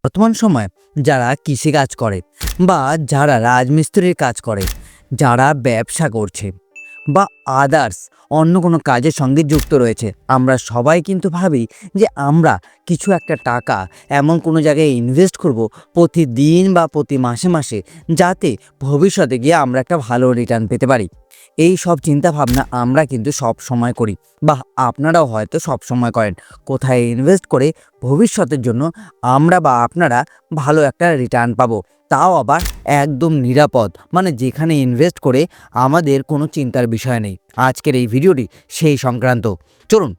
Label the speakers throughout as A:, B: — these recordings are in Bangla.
A: বর্তমান সময়ে যারা কৃষিকাজ করে বা যারা রাজমিস্ত্রির কাজ করে, যারা ব্যবসা করছে বা আদার্স অন্য কোনো কাজের সঙ্গে যুক্ত রয়েছে, আমরা সবাই কিন্তু ভাবি যে আমরা কিছু একটা টাকা এমন কোনো জায়গায় ইনভেস্ট করব প্রতিদিন বা প্রতি মাসে মাসে, যাতে ভবিষ্যতে গিয়ে আমরা একটা ভালো রিটার্ন পেতে পারি। এই সব চিন্তাভাবনা আমরা কিন্তু সব সময় করি বা আপনারাও হয়তো সব সময় করেন। কোথায় ইনভেস্ট করে ভবিষ্যতের জন্য আমরা বা আপনারা ভালো একটা রিটার্ন পাবো, তাও আবার একদম নিরাপদ, মানে যেখানে ইনভেস্ট করে আমাদের কোনো চিন্তার বিষয় নেই। আজকের এই ভিডিওটি সেই সংক্রান্ত। চলুন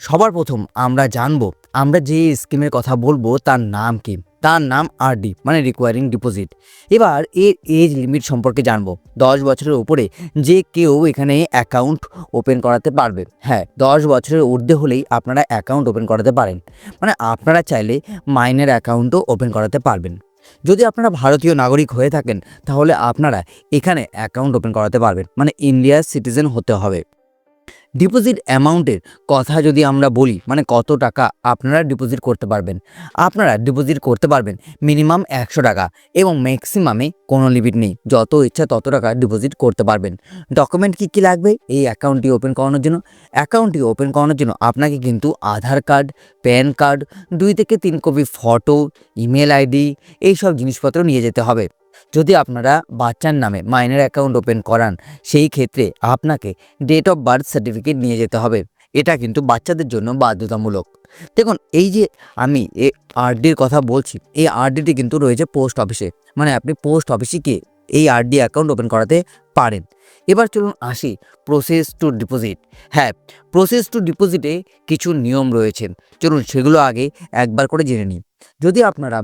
A: সবার প্রথম আমরা জানবো, আমরা যে স্কিমের কথা বলবো তার নাম কি। তার নাম আরডি মানে রিকোয়ারিং ডিপোজিট। এবার এর এজ লিমিট সম্পর্কে জানবো। 10 বছরের উপরে যে কেউ এখানে অ্যাকাউন্ট ওপেন করাতে পারবে। হ্যাঁ, 10 বছরের ঊর্ধ্বে হলেই আপনারা অ্যাকাউন্ট ওপেন করাতে পারেন, মানে আপনারা চাইলে মাইনের অ্যাকাউন্টও ওপেন করাতে পারবেন। যদি আপনারা ভারতীয় নাগরিক হয়ে থাকেন তাহলে আপনারা এখানে অ্যাকাউন্ট ওপেন করাতে পারবেন, মানে ইন্ডিয়ার সিটিজেন হতে হবে। ডিপোজিট অ্যামাউন্টের কথা যদি আমরা বলি, মানে কত টাকা আপনারা ডিপোজিট করতে পারবেন, আপনারা ডিপোজিট করতে পারবেন মিনিমাম 100 টাকা এবং ম্যাক্সিমামে কোনো লিমিট নেই, যত ইচ্ছা তত টাকা ডিপোজিট করতে পারবেন। ডকুমেন্ট কী কী লাগবে এই অ্যাকাউন্টটি ওপেন করানোর জন্য? অ্যাকাউন্টটি ওপেন করানোর জন্য আপনাকে কিন্তু আধার কার্ড, প্যান কার্ড, 2 থেকে 3 কপি ফটো, ইমেল আইডি, এইসব জিনিসপত্র নিয়ে যেতে হবে। যদি আপনারা বাচ্চার নামে মাইনের অ্যাকাউন্ট ওপেন করান, সেই ক্ষেত্রে আপনাকে ডেট অফ বার্থ সার্টিফিকেট নিয়ে যেতে হবে। এটা কিন্তু বাচ্চাদের জন্য বাধ্যতামূলক। দেখুন, এই যে আমি আরডির কথা বলছি, এই আরডিটি কিন্তু রয়েছে পোস্ট অফিসে, মানে আপনি পোস্ট অফিসে গিয়ে এই আরডি অ্যাকাউন্ট ওপেন করাতে পারেন। এবার চলুন আসি প্রসেস টু ডিপোজিট। হ্যাঁ, প্রসেস টু ডিপোজিটে কিছু নিয়ম রয়েছে, চলুন সেগুলো আগে একবার করে জেনে নিই। যদি আপনারা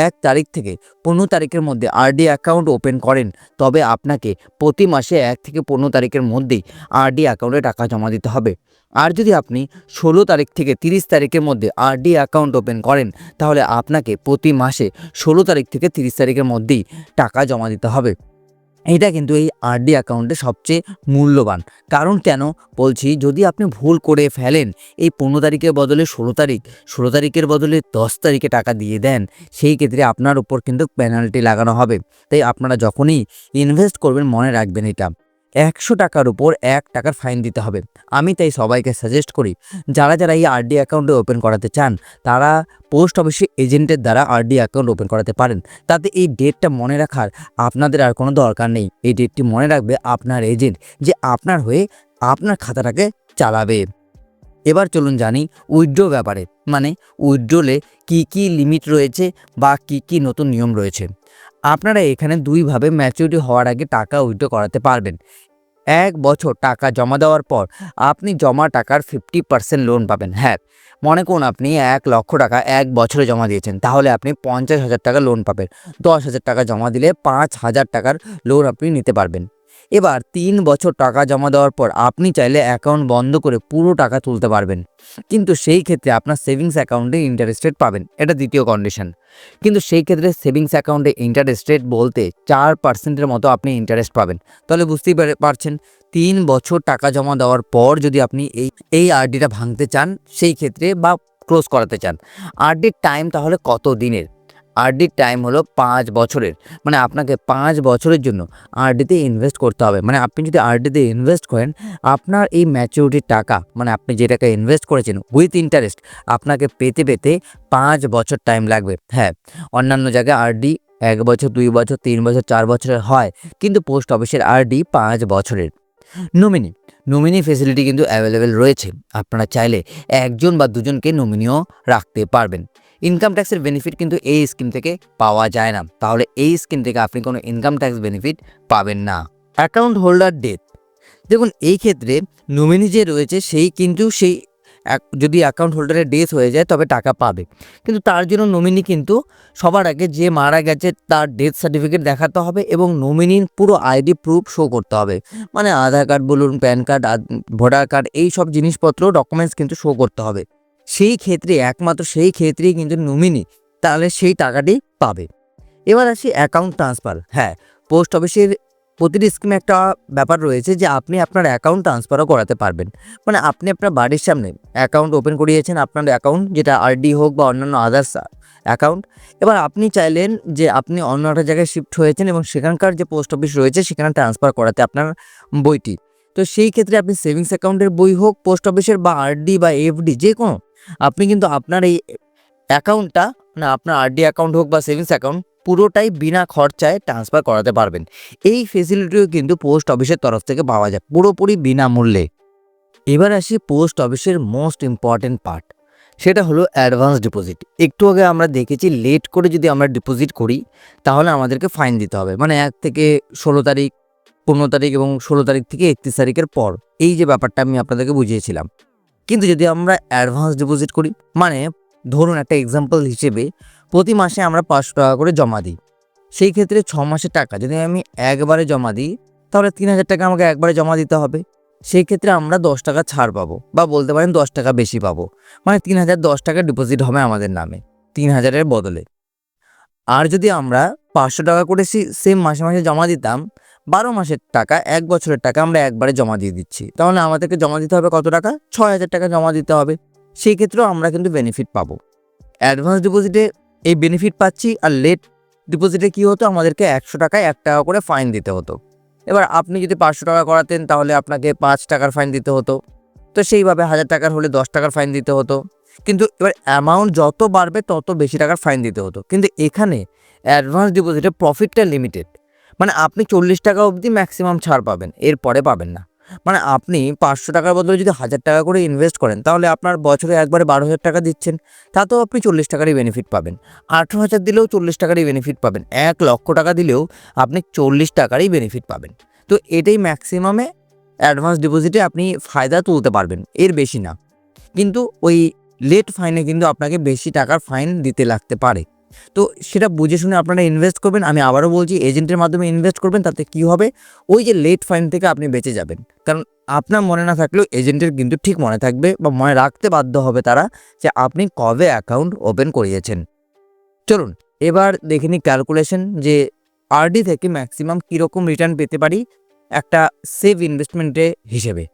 A: 1 তারিখ থেকে 15 তারিখের মধ্যে আরডি অ্যাকাউন্ট ওপেন করেন, তবে আপনাকে প্রতি মাসে 1 থেকে 15 তারিখের মধ্যেই আরডি অ্যাকাউন্টে টাকা জমা দিতে হবে। আর যদি আপনি 16 তারিখ থেকে 30 তারিখের মধ্যে আরডি অ্যাকাউন্ট ওপেন করেন, তাহলে আপনাকে প্রতি মাসে 16 তারিখ থেকে 30 তারিখের মধ্যেই টাকা জমা দিতে হবে। এটা কিন্তু এই আরডি অ্যাকাউন্টে সবচেয়ে মূল্যবান। কারণ কেন বলছি, যদি আপনি ভুল করে ফেলেন, এই 15 তারিখের বদলে 16 তারিখ, 16 তারিখের বদলে 10 তারিখে টাকা দিয়ে দেন, সেই ক্ষেত্রে আপনার উপর কিন্তু পেনাল্টি লাগানো হবে। তাই আপনারা যখনই ইনভেস্ট করবেন মনে রাখবেন এটা 100 টাকার উপর 1 টাকার ফাইন দিতে হবে। আমি তাই সবাইকে সাজেস্ট করি, যারা যারা এই আরডি অ্যাকাউন্টে ওপেন করাতে চান তারা পোস্ট অফিসে এজেন্টের দ্বারা আরডি অ্যাকাউন্ট ওপেন করাতে পারেন। তাতে এই ডেটটা মনে রাখার আপনাদের আর কোনো দরকার নেই। এই ডেটটি মনে রাখবে আপনার এজেন্ট, যে আপনার হয়ে আপনার খাতাটাকে চালাবে। এবার চলুন জানি উইথড্র ব্যাপারে, মানে উইথড্রলে কী কী লিমিট রয়েছে বা কী কী নতুন নিয়ম রয়েছে। আপনারা এখানে দুইভাবে ম্যাচুরিটি হওয়ার আগে টাকা উইথড্র করাতে পারবেন। 1 বছর টাকা জমা দেওয়ার পর আপনি জমা টাকার 50% লোন পাবেন। হ্যাঁ, মনে করুন আপনি 1 লক্ষ টাকা 1 বছরে জমা দিয়েছেন, তাহলে আপনি 50,000 টাকা লোন পাবেন। 10,000 টাকা জমা দিলে 5,000 টাকার লোন আপনি নিতে পারবেন। এবার 3 বছর টাকা জমা দেওয়ার পর আপনি চাইলে অ্যাকাউন্ট বন্ধ করে পুরো টাকা তুলতে পারবেন, কিন্তু সেই ক্ষেত্রে আপনার সেভিংস অ্যাকাউন্টে ইন্টারেস্ট রেট পাবেন। এটা দ্বিতীয় কন্ডিশন। কিন্তু সেই ক্ষেত্রে সেভিংস অ্যাকাউন্টে ইন্টারেস্ট রেট বলতে 4%-এর মতো আপনি ইন্টারেস্ট পাবেন। তাহলে বুঝতেই পারছেন, 3 বছর টাকা জমা দেওয়ার পর যদি আপনি এই আরডিটা ভাঙতে চান, সেই ক্ষেত্রে বা ক্লোজ করাতে চান, আরডির টাইম তাহলে কত দিনের? আরডির টাইম হলো 5 বছরের, মানে আপনাকে 5 বছরের জন্য আরডিতে ইনভেস্ট করতে হবে। মানে আপনি যদি আরডিতে ইনভেস্ট করেন, আপনার এই ম্যাচুরিটির টাকা, মানে আপনি যে টাকা ইনভেস্ট করেছেন উইথ ইন্টারেস্ট, আপনাকে পেতে পেতে 5 বছর টাইম লাগবে। হ্যাঁ, অন্যান্য জায়গায় আরডি 1 বছর, 2 বছর, 3 বছর, 4 বছরের হয়, কিন্তু পোস্ট অফিসের আরডি 5 বছরের। নমিনি ফেসিলিটি কিন্তু অ্যাভেলেবেল রয়েছে। আপনারা চাইলে 1জন বা 2জনকে নমিনিও রাখতে পারবেন। ইনকাম ট্যাক্সের বেনিফিট কিন্তু এই স্কিম থেকে পাওয়া যায় না, তাহলে এই স্কিম থেকে আপনি কোনো ইনকাম ট্যাক্স বেনিফিট পাবেন না। অ্যাকাউন্ট হোল্ডার ডেথ, দেখুন এই ক্ষেত্রে নমিনি যে রয়েছে সেই কিন্তু যদি অ্যাকাউন্ট হোল্ডারের ডেথ হয়ে যায় তবে টাকা পাবে, কিন্তু তার জন্য নমিনি কিন্তু সবার আগে যে মারা গেছে তার ডেথ সার্টিফিকেট দেখাতে হবে এবং নমিনির পুরো আইডি প্রুফ শো করতে হবে, মানে আধার কার্ড বলুন, প্যান কার্ড, ভোটার কার্ড, এই সব জিনিসপত্র ডকুমেন্টস কিন্তু শো করতে হবে। সেই ক্ষেত্রে একমাত্র সেই ক্ষেত্রেই কিন্তু নমিনি তাহলে সেই টাকাটি পাবে। এবার আসি অ্যাকাউন্ট ট্রান্সফার। হ্যাঁ, পোস্ট অফিসের প্রতিটি স্কিমে একটা ব্যাপার রয়েছে যে আপনি আপনার অ্যাকাউন্ট ট্রান্সফারও করাতে পারবেন। মানে আপনি আপনার বাড়ির সামনে অ্যাকাউন্ট ওপেন করিয়েছেন, আপনার অ্যাকাউন্ট যেটা আরডি হোক বা অন্যান্য আদার্স অ্যাকাউন্ট। এবার আপনি চাইলেন যে আপনি অন্য একটা জায়গায় শিফট হয়েছেন এবং সেখানকার যে পোস্ট অফিস রয়েছে সেখানে ট্রান্সফার করাতে আপনার বইটি। তো সেই ক্ষেত্রে আপনি সেভিংস অ্যাকাউন্টের বই হোক, পোস্ট অফিসের বা আরডি বা এফডি যে কোনো, আপনি কিন্তু আপনার এই অ্যাকাউন্টটা, মানে আপনার আরডি অ্যাকাউন্ট হোক বা সেভিংস অ্যাকাউন্ট, পুরোটাই বিনা খরচায় ট্রান্সফার করাতে পারবেন। এই ফেসিলিটিও কিন্তু পোস্ট অফিসের তরফ থেকে পাওয়া যায় পুরোপুরি বিনামূল্যে। এবার আসি পোস্ট অফিসের মোস্ট ইম্পর্টেন্ট পার্ট, সেটা হলো অ্যাডভান্স ডিপোজিট। একটু আগে আমরা দেখেছি লেট করে যদি আমরা ডিপোজিট করি তাহলে আমাদেরকে ফাইন দিতে হবে, মানে 1 থেকে 16 তারিখ, 15 তারিখ এবং 16 তারিখ থেকে 31 তারিখের পর, এই যে ব্যাপারটা আমি আপনাদেরকে বুঝিয়েছিলাম। কিন্তু যদি আমরা অ্যাডভান্স ডিপোজিট করি, মানে ধরুন একটা এক্সাম্পল হিসেবে প্রতি মাসে আমরা 500 টাকা করে জমা দিই, সেই ক্ষেত্রে 6 মাসের টাকা যদি আমি একবারে জমা দিই তাহলে 3000 টাকা আমাকে একবারে জমা দিতে হবে। সেই ক্ষেত্রে আমরা 10 টাকা ছাড় পাবো, বা বলতে পারেন 10 টাকা বেশি পাবো, মানে 3010 টাকা ডিপোজিট হবে আমাদের নামে 3000-এর বদলে। আর যদি আমরা 500 টাকা করে সেম মাসে মাসে জমা দিতাম, 12 মাসের টাকা, 1 বছরের টাকা আমরা একবারে জমা দিয়ে দিচ্ছি, তাহলে আমাদেরকে জমা দিতে হবে কত টাকা? 6000 টাকা জমা দিতে হবে। সেই ক্ষেত্রেও আমরা কিন্তু বেনিফিট পাবো। অ্যাডভান্স ডিপোজিটে এই বেনিফিট পাচ্ছি, আর লেট ডিপোজিটে কী হতো, আমাদেরকে 100 টাকায় 1 টাকা করে ফাইন দিতে হতো। এবার আপনি যদি 500 টাকা করাতেন তাহলে আপনাকে 5 টাকার ফাইন দিতে হতো, তো সেইভাবে 1000 টাকার হলে 10 টাকার ফাইন দিতে হতো। কিন্তু এবার অ্যামাউন্ট যত বাড়বে তত বেশি টাকার ফাইন দিতে হতো। কিন্তু এখানে অ্যাডভান্স ডিপোজিটে প্রফিটটা লিমিটেড, মানে আপনি 40 টাকা অবধি ম্যাক্সিমাম ছাড় পাবেন, এর পরে পাবেন না। মানে আপনি 500 টাকার বদলে যদি 1000 টাকা করে ইনভেস্ট করেন তাহলে আপনার বছরে একবারে 12,000 টাকা দিচ্ছেন, তাতেও আপনি 40 টাকারই বেনিফিট পাবেন। 18,000 দিলেও 40 টাকারই বেনিফিট পাবেন। 1 লক্ষ টাকা দিলেও আপনি 40 টাকারই বেনিফিট পাবেন। তো এটাই ম্যাক্সিমামে অ্যাডভান্স ডিপোজিটে আপনি ফায়দা তুলতে পারবেন, এর বেশি না। কিন্তু ওই লেট ফাইনে কিন্তু আপনাকে বেশি টাকার ফাইন দিতে লাগতে পারে। তো সেটা বুঝে শুনে আপনারা ইনভেস্ট করবেন। আমি আবারও বলছি, এজেন্টের মাধ্যমে ইনভেস্ট করবেন, তাতে কি হবে, ওই যে লেট ফাইন থেকে আপনি বেঁচে যাবেন। কারণ আপনার মনে না থাকলেও এজেন্টের কিন্তু ঠিক মনে থাকবে, বা মনে রাখতে বাধ্য হবে তারা, যে আপনি কবে অ্যাকাউন্ট ওপেন করিয়েছেন। চলুন এবার দেখে নিই ক্যালকুলেশন, যে আরডি থেকে ম্যাক্সিমাম কীরকম রিটার্ন পেতে পারি একটা সেভ ইনভেস্টমেন্টে হিসেবে।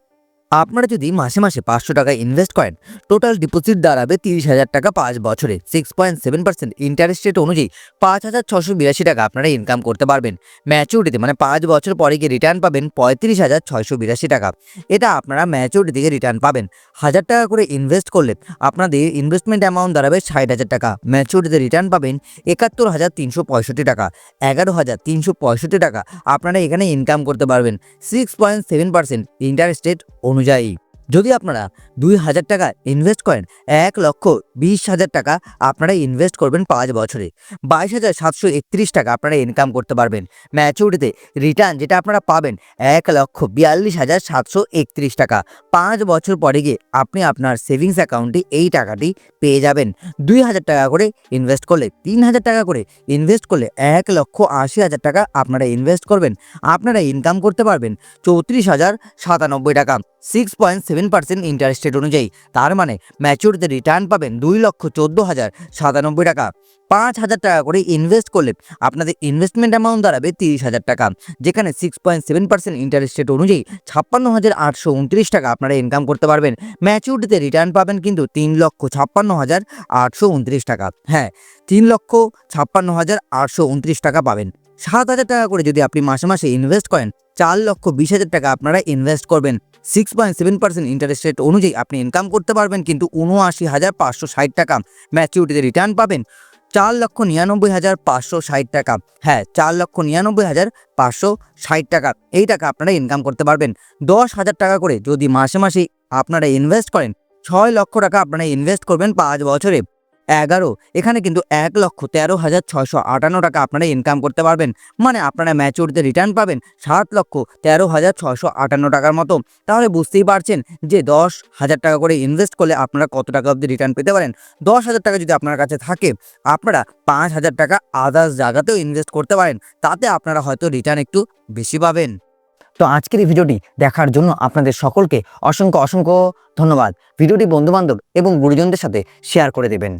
A: আপনারা যদি মাসে মাসে 500 টাকা ইনভেস্ট করেন, টোটাল ডিপোজিট দাঁড়াবে 30,000 টাকা 5 বছরে। 6.7% ইন্টারেস্ট রেট অনুযায়ী 5,682 টাকা আপনারা ইনকাম করতে পারবেন। ম্যাচুরিটিতে, মানে 5 বছর পরে গিয়ে রিটার্ন পাবেন 35,682 টাকা। এটা আপনারা ম্যাচুরিটি থেকে রিটার্ন পাবেন। 1000 টাকা করে ইনভেস্ট করলে আপনাদের ইনভেস্টমেন্ট অ্যামাউন্ট দাঁড়াবে 60,000 টাকা। ম্যাচুরিটিতে রিটার্ন পাবেন 71,365 টাকা। 11,365 টাকা আপনারা এখানে ইনকাম করতে পারবেন 6.7% ইন্টারেস্ট রেট অনুযায়ী। যদি আপনারা 2,000 টাকা ইনভেস্ট করেন, 1,20,000 টাকা আপনারা ইনভেস্ট করবেন 5 বছরে। 22,731 টাকা আপনারা ইনকাম করতে পারবেন। ম্যাচুরিটিতে রিটার্ন যেটা আপনারা পাবেন 1,42,731 টাকা। 5 বছর পরে গিয়ে আপনি আপনার সেভিংস অ্যাকাউন্টে এই টাকাটি পেয়ে যাবেন। 2,000 টাকা করে ইনভেস্ট করলে, 3,000 টাকা করে ইনভেস্ট করলে 1,80,000 টাকা আপনারা ইনভেস্ট করবেন, আপনারা ইনকাম করতে পারবেন 34,097 টাকা। 6.7% ইন্টারেস্ট রেট অনুযায়ী, তার মানে ম্যাচুরিটিতে রিটার্ন পাবেন 2,14,097 টাকা। 5,000 টাকা করে ইনভেস্ট করলে আপনাদের ইনভেস্টমেন্ট অ্যামাউন্ট দাঁড়াবে 30,000 টাকা, যেখানে 6.7% ইন্টারেস্ট রেট অনুযায়ী 56,829 টাকা আপনারা ইনকাম করতে পারবেন। ম্যাচুরিটিতে রিটার্ন পাবেন কিন্তু 3,56,829 টাকা। হ্যাঁ, 3,56,829 টাকা পাবেন। 7,000 টাকা করে যদি আপনি মাসে মাসে ইনভেস্ট করেন, 4,20,000 টাকা আপনারা ইনভেস্ট করবেন। 6.7% ইন্টারেস্ট রেট অনুযায়ী আপনি ইনকাম করতে পারবেন কিন্তু 79,560 টাকা। ম্যাচুরিটিতে রিটার্ন পাবেন 4,99,560 টাকা। হ্যাঁ, 4,99,560 টাকা। এই টাকা আপনারা ইনকাম করতে পারবেন। 10,000 টাকা করে যদি মাসে মাসে আপনারা ইনভেস্ট করেন, 6 লক্ষ টাকা আপনারা ইনভেস্ট করবেন 5 বছরে। 11, এখানে কিন্তু 1,13,658 টাকা আপনারা ইনকাম করতে পারবেন। মানে আপনারা ম্যাচুরিটিতে রিটার্ন পাবেন 7,13,658 টাকার মতো। তাহলে বুঝতেই পারছেন যে 10,000 টাকা করে ইনভেস্ট করলে আপনারা কত টাকা অবধি রিটার্ন পেতে পারেন। 10,000 টাকা যদি আপনার কাছে থাকে, আপনারা 5,000 টাকা আদার্স জায়গাতেও ইনভেস্ট করতে পারেন, তাতে আপনারা হয়তো রিটার্ন একটু বেশি পাবেন। তো আজকের এই ভিডিওটি দেখার জন্য আপনাদের সকলকে অসংখ্য অসংখ্য ধন্যবাদ। ভিডিওটি বন্ধুবান্ধব এবং গুরুজনদের সাথে শেয়ার করে দেবেন।